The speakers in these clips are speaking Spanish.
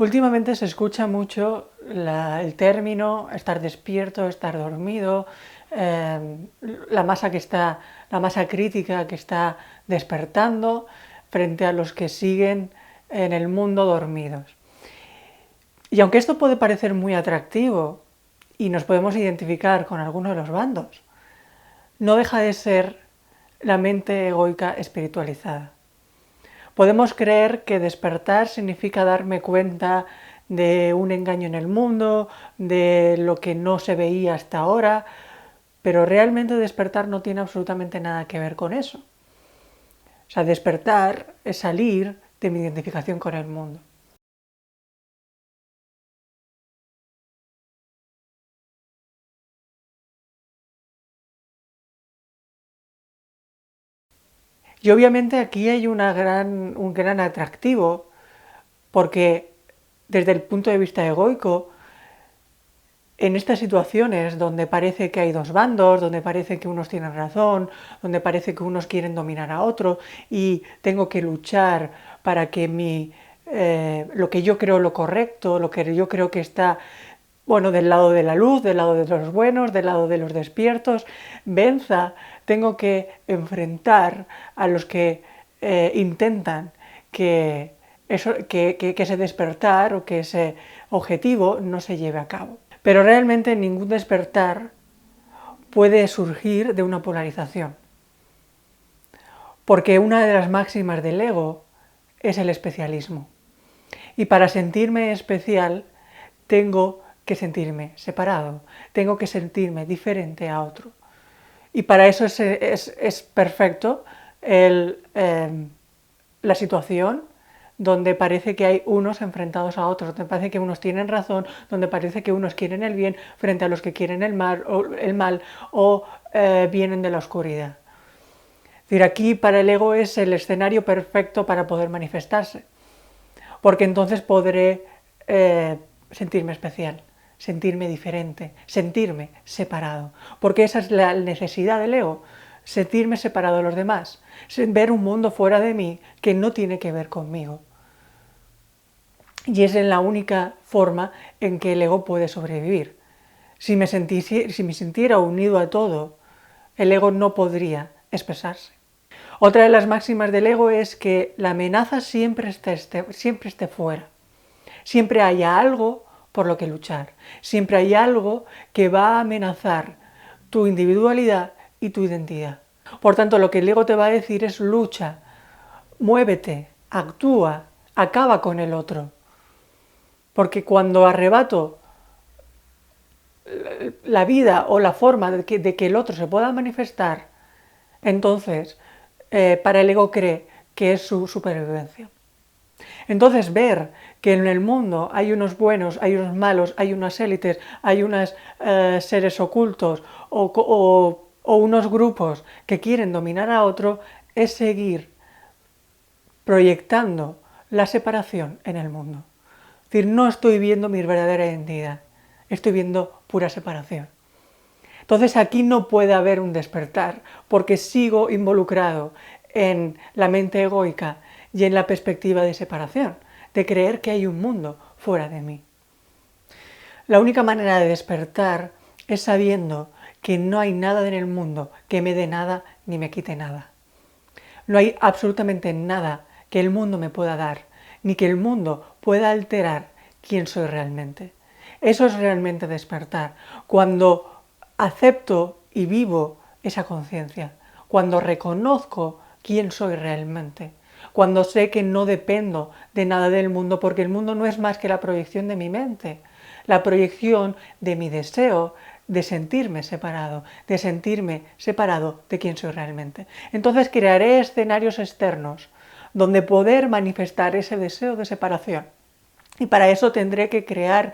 Últimamente se escucha mucho el término estar despierto, estar dormido, la masa crítica que está despertando frente a los que siguen en el mundo dormidos. Y aunque esto puede parecer muy atractivo y nos podemos identificar con alguno de los bandos, no deja de ser la mente egoica espiritualizada. Podemos creer que despertar significa darme cuenta de un engaño en el mundo, de lo que no se veía hasta ahora, pero realmente despertar no tiene absolutamente nada que ver con eso. O sea, despertar es salir de mi identificación con el mundo. Y obviamente aquí hay un gran atractivo, porque desde el punto de vista egoico, en estas situaciones donde parece que hay dos bandos, donde parece que unos tienen razón, donde parece que unos quieren dominar a otro y tengo que luchar para que lo que yo creo lo correcto, lo que yo creo que está del lado de la luz, del lado de los buenos, del lado de los despiertos, venza, tengo que enfrentar a los que intentan que ese despertar o que ese objetivo no se lleve a cabo. Pero realmente ningún despertar puede surgir de una polarización, porque una de las máximas del ego es el especialismo. Y para sentirme especial tengo que sentirme separado, tengo que sentirme diferente a otro. Y para eso es perfecto la situación donde parece que hay unos enfrentados a otros, donde parece que unos tienen razón, donde parece que unos quieren el bien frente a los que quieren el mal o vienen de la oscuridad. Es decir, aquí para el ego es el escenario perfecto para poder manifestarse, porque entonces podré sentirme especial, sentirme diferente, sentirme separado, porque esa es la necesidad del ego, sentirme separado de los demás, ver un mundo fuera de mí que no tiene que ver conmigo. Y es la única forma en que el ego puede sobrevivir. Si me sintiera unido a todo, el ego no podría expresarse. Otra de las máximas del ego es que la amenaza siempre esté fuera. Siempre haya algo por lo que luchar. Siempre hay algo que va a amenazar tu individualidad y tu identidad. Por tanto, lo que el ego te va a decir es lucha, muévete, actúa, acaba con el otro. Porque cuando arrebato la vida o la forma de que el otro se pueda manifestar, entonces para el ego cree que es su supervivencia. Entonces ver que en el mundo hay unos buenos, hay unos malos, hay unas élites, hay unos seres ocultos o unos grupos que quieren dominar a otro es seguir proyectando la separación en el mundo. Es decir, no estoy viendo mi verdadera identidad, estoy viendo pura separación. Entonces aquí no puede haber un despertar, porque sigo involucrado en la mente egoica y en la perspectiva de separación, de creer que hay un mundo fuera de mí. La única manera de despertar es sabiendo que no hay nada en el mundo que me dé nada ni me quite nada. No hay absolutamente nada que el mundo me pueda dar, ni que el mundo pueda alterar quién soy realmente. Eso es realmente despertar, cuando acepto y vivo esa conciencia, cuando reconozco quién soy realmente, cuando sé que no dependo de nada del mundo, porque el mundo no es más que la proyección de mi mente, la proyección de mi deseo de sentirme separado de quién soy realmente. Entonces crearé escenarios externos donde poder manifestar ese deseo de separación. Y para eso tendré que crear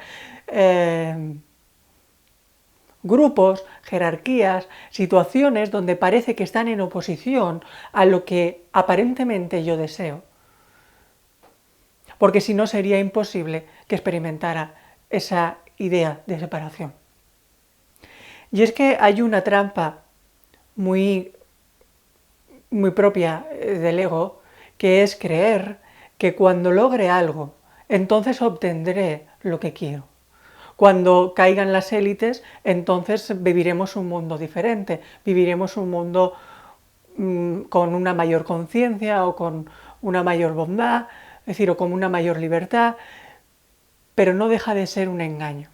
grupos, jerarquías, situaciones donde parece que están en oposición a lo que aparentemente yo deseo. Porque si no sería imposible que experimentara esa idea de separación. Y es que hay una trampa muy propia del ego, que es creer que cuando logre algo entonces obtendré lo que quiero. Cuando caigan las élites, entonces viviremos un mundo diferente, viviremos un mundo con una mayor conciencia o con una mayor bondad, es decir, o con una mayor libertad, pero no deja de ser un engaño.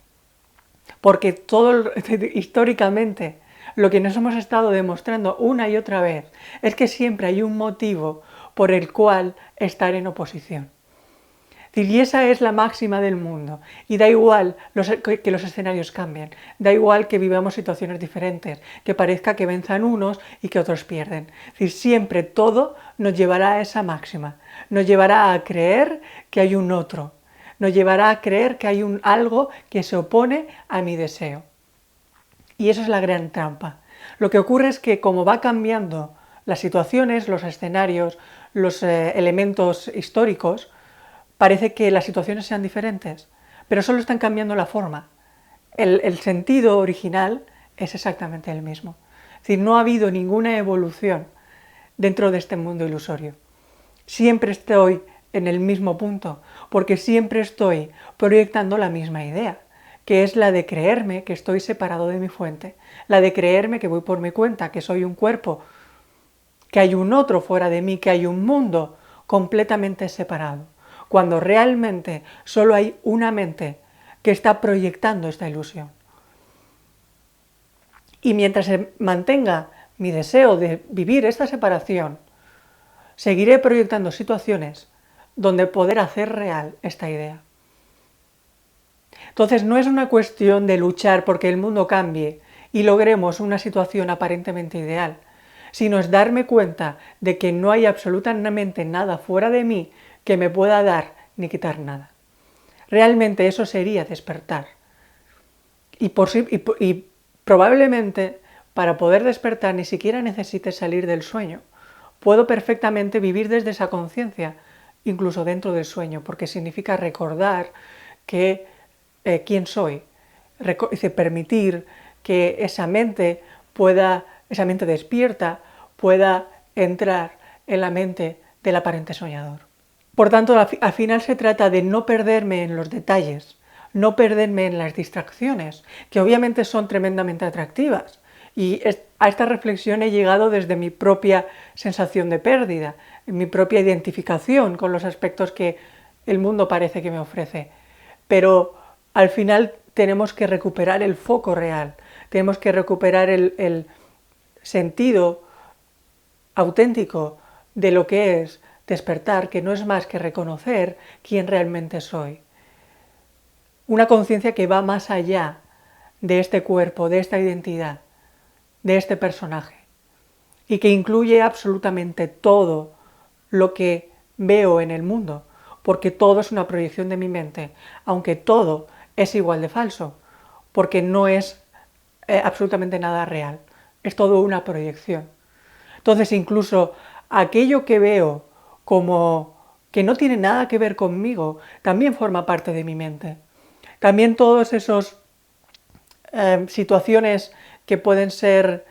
Porque históricamente lo que nos hemos estado demostrando una y otra vez es que siempre hay un motivo por el cual estar en oposición. Y esa es la máxima del mundo. Y da igual que los escenarios cambien, da igual que vivamos situaciones diferentes, que parezca que venzan unos y que otros pierden. Es decir, siempre todo nos llevará a esa máxima, nos llevará a creer que hay un otro, nos llevará a creer que hay algo que se opone a mi deseo. Y eso es la gran trampa. Lo que ocurre es que como va cambiando las situaciones, los escenarios, los elementos históricos, parece que las situaciones sean diferentes, pero solo están cambiando la forma. El sentido original es exactamente el mismo. Es decir, no ha habido ninguna evolución dentro de este mundo ilusorio. Siempre estoy en el mismo punto, porque siempre estoy proyectando la misma idea, que es la de creerme que estoy separado de mi fuente, la de creerme que voy por mi cuenta, que soy un cuerpo, que hay un otro fuera de mí, que hay un mundo completamente separado, cuando realmente solo hay una mente que está proyectando esta ilusión. Y mientras se mantenga mi deseo de vivir esta separación, seguiré proyectando situaciones donde poder hacer real esta idea. Entonces no es una cuestión de luchar porque el mundo cambie y logremos una situación aparentemente ideal, sino es darme cuenta de que no hay absolutamente nada fuera de mí que me pueda dar ni quitar nada. Realmente eso sería despertar. Y probablemente para poder despertar ni siquiera necesites salir del sueño. Puedo perfectamente vivir desde esa conciencia, incluso dentro del sueño, porque significa recordar que quién soy, permitir que esa mente despierta pueda entrar en la mente del aparente soñador. Por tanto, al final se trata de no perderme en los detalles, no perderme en las distracciones, que obviamente son tremendamente atractivas. Y a esta reflexión he llegado desde mi propia sensación de pérdida, mi propia identificación con los aspectos que el mundo parece que me ofrece. Pero al final tenemos que recuperar el foco real, tenemos que recuperar el sentido auténtico de lo que es despertar, que no es más que reconocer quién realmente soy. Una conciencia que va más allá de este cuerpo, de esta identidad, de este personaje, y que incluye absolutamente todo lo que veo en el mundo, porque todo es una proyección de mi mente, aunque todo es igual de falso, porque no es absolutamente nada real, es todo una proyección. Entonces incluso aquello que veo como que no tiene nada que ver conmigo, también forma parte de mi mente. También todas esas situaciones que pueden ser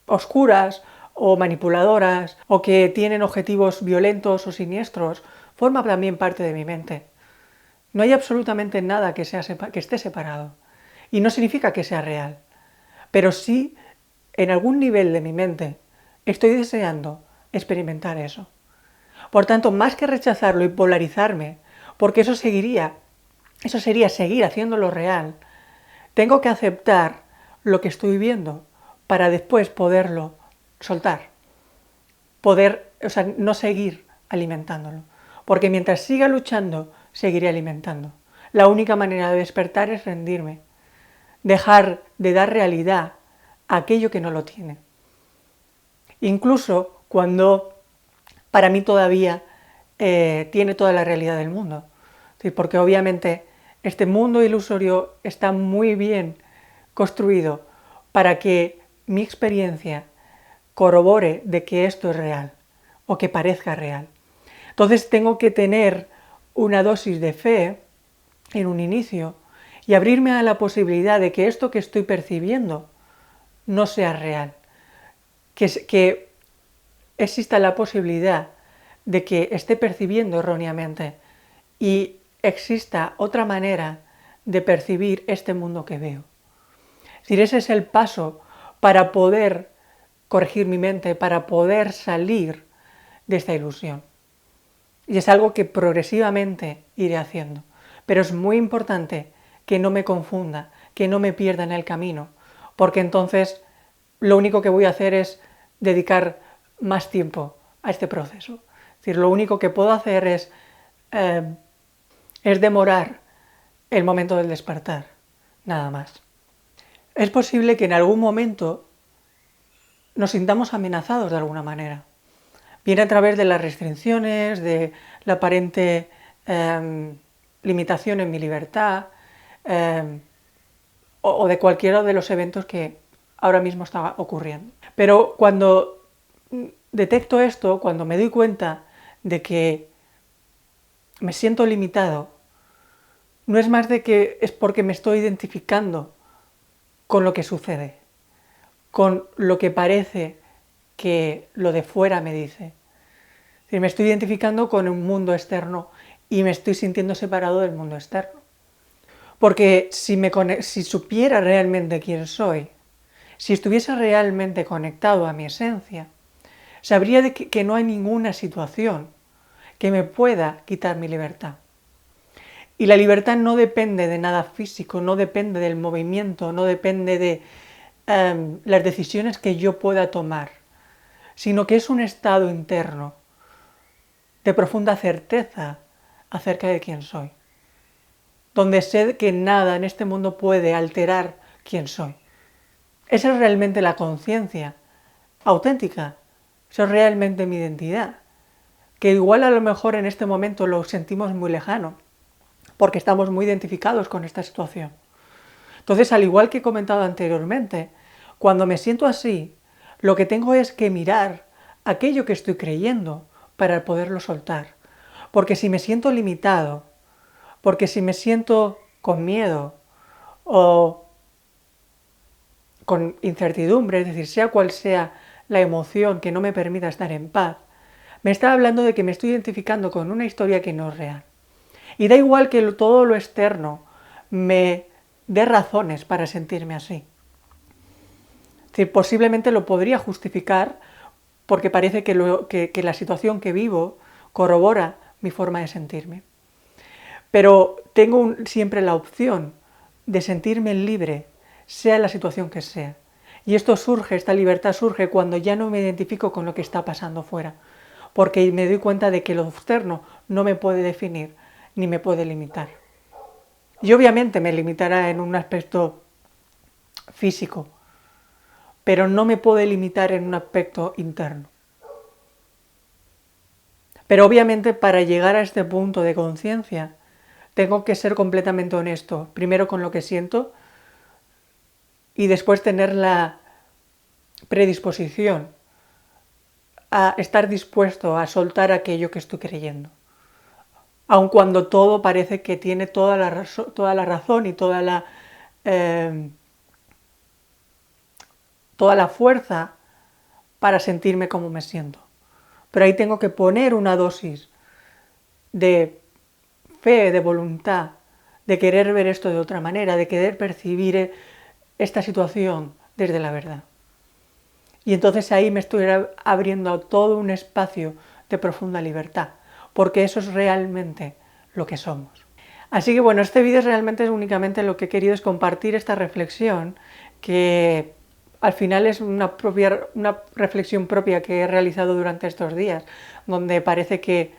oscuras o manipuladoras o que tienen objetivos violentos o siniestros, forma también parte de mi mente. No hay absolutamente nada que esté separado. Y no significa que sea real. Pero sí, en algún nivel de mi mente, estoy deseando experimentar eso. Por tanto, más que rechazarlo y polarizarme, porque eso sería seguir haciéndolo real, tengo que aceptar lo que estoy viendo para después poderlo soltar. No seguir alimentándolo. Porque mientras siga luchando, seguiré alimentando. La única manera de despertar es rendirme. Dejar de dar realidad a aquello que no lo tiene. Incluso cuando para mí todavía tiene toda la realidad del mundo. Porque obviamente este mundo ilusorio está muy bien construido para que mi experiencia corrobore de que esto es real o que parezca real. Entonces tengo que tener una dosis de fe en un inicio y abrirme a la posibilidad de que esto que estoy percibiendo no sea real, que exista la posibilidad de que esté percibiendo erróneamente y exista otra manera de percibir este mundo que veo. Es decir, ese es el paso para poder corregir mi mente, para poder salir de esta ilusión. Y es algo que progresivamente iré haciendo. Pero es muy importante que no me confunda, que no me pierda en el camino, porque entonces lo único que voy a hacer es dedicar más tiempo a este proceso. Es decir, lo único que puedo hacer es demorar el momento del despertar, nada más. Es posible que en algún momento nos sintamos amenazados de alguna manera. Viene a través de las restricciones, de la aparente limitación en mi libertad, o de cualquiera de los eventos que ahora mismo está ocurriendo. Pero cuando detecto esto, cuando me doy cuenta de que me siento limitado, no es más de que es porque me estoy identificando con lo que sucede, con lo que parece que lo de fuera me dice. Es decir, me estoy identificando con un mundo externo y me estoy sintiendo separado del mundo externo. Porque si supiera realmente quién soy, si estuviese realmente conectado a mi esencia, sabría que no hay ninguna situación que me pueda quitar mi libertad. Y la libertad no depende de nada físico, no depende del movimiento, no depende de las decisiones que yo pueda tomar, sino que es un estado interno de profunda certeza acerca de quién soy, donde sé que nada en este mundo puede alterar quién soy. Esa es realmente la conciencia auténtica, esa es realmente mi identidad, que igual a lo mejor en este momento lo sentimos muy lejano, porque estamos muy identificados con esta situación. Entonces, al igual que he comentado anteriormente, cuando me siento así, lo que tengo es que mirar aquello que estoy creyendo para poderlo soltar. Porque si me siento limitado, porque si me siento con miedo o con incertidumbre, es decir, sea cual sea la emoción que no me permita estar en paz, me está hablando de que me estoy identificando con una historia que no es real. Y da igual que todo lo externo me dé razones para sentirme así. Es decir, posiblemente lo podría justificar porque parece que la situación que vivo corrobora mi forma de sentirme. Pero tengo siempre la opción de sentirme libre, sea la situación que sea. Y esta libertad surge cuando ya no me identifico con lo que está pasando fuera, porque me doy cuenta de que lo externo no me puede definir ni me puede limitar. Y obviamente me limitará en un aspecto físico, pero no me puede limitar en un aspecto interno. Pero obviamente para llegar a este punto de conciencia tengo que ser completamente honesto, primero con lo que siento y después tener la predisposición a estar dispuesto a soltar aquello que estoy creyendo. Aun cuando todo parece que tiene toda la razón y toda la fuerza para sentirme como me siento. Pero ahí tengo que poner una dosis de fe, de voluntad, de querer ver esto de otra manera, de querer percibir esta situación desde la verdad. Y entonces ahí me estoy abriendo a todo un espacio de profunda libertad, porque eso es realmente lo que somos. Así que bueno, este vídeo realmente es únicamente lo que he querido es compartir esta reflexión, que al final es una reflexión propia que he realizado durante estos días, donde parece que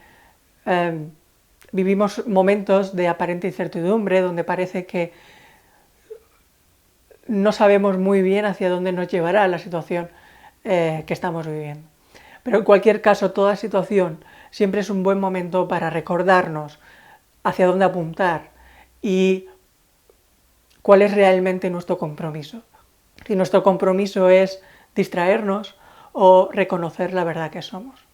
vivimos momentos de aparente incertidumbre, donde parece que no sabemos muy bien hacia dónde nos llevará la situación que estamos viviendo. Pero en cualquier caso, toda situación siempre es un buen momento para recordarnos hacia dónde apuntar y cuál es realmente nuestro compromiso. Si nuestro compromiso es distraernos o reconocer la verdad que somos.